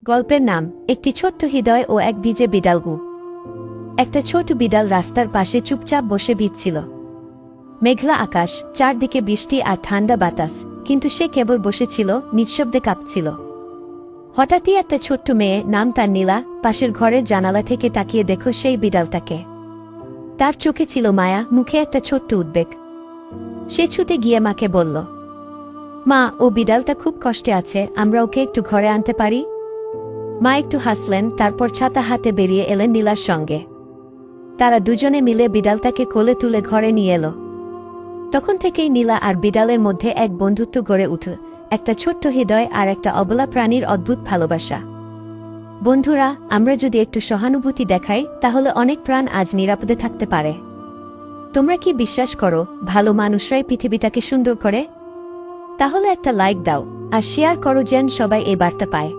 গল্পের নাম একটি ছোট্ট হৃদয় ও এক ভিজে বিড়ালগু। একটা ছোট বিড়াল রাস্তার পাশে চুপচাপ বসে ভিজছিল। মেঘলা আকাশ, চারদিকে বৃষ্টি আর ঠান্ডা বাতাস, কিন্তু সে কেবল বসেছিল, নিঃশব্দে কাঁপছিল। হঠাৎই একটা ছোট্ট মেয়ে, নাম তার নীলা, পাশের ঘরের জানালা থেকে তাকিয়ে দেখো সেই বিড়ালটাকে। তার চোখে ছিল মায়া, মুখে একটা ছোট্ট উদ্বেগ। সে ছুটে গিয়ে মাকে বলল, মা, ও বিড়ালটা খুব কষ্টে আছে, আমরা ওকে একটু ঘরে আনতে পারি? মা একটু হাসলেন, তারপর ছাতা হাতে বেরিয়ে এলেন নীলার সঙ্গে। তারা দুজনে মিলে বিড়ালটাকে কোলে তুলে ঘরে নিয়ে এলো। তখন থেকেই নীলা আর বিড়ালের মধ্যে এক বন্ধুত্ব গড়ে উঠল, একটা ছোট্ট হৃদয় আর একটা অবলা প্রাণীর অদ্ভুত ভালোবাসা। বন্ধুরা, আমরা যদি একটু সহানুভূতি দেখাই, তাহলে অনেক প্রাণ আজ নিরাপদে থাকতে পারে। তোমরা কি বিশ্বাস করো ভালো মানুষরাই পৃথিবীটাকে সুন্দর করে? তাহলে একটা লাইক দাও আর শেয়ার করো, যেন সবাই এই বার্তা পায়।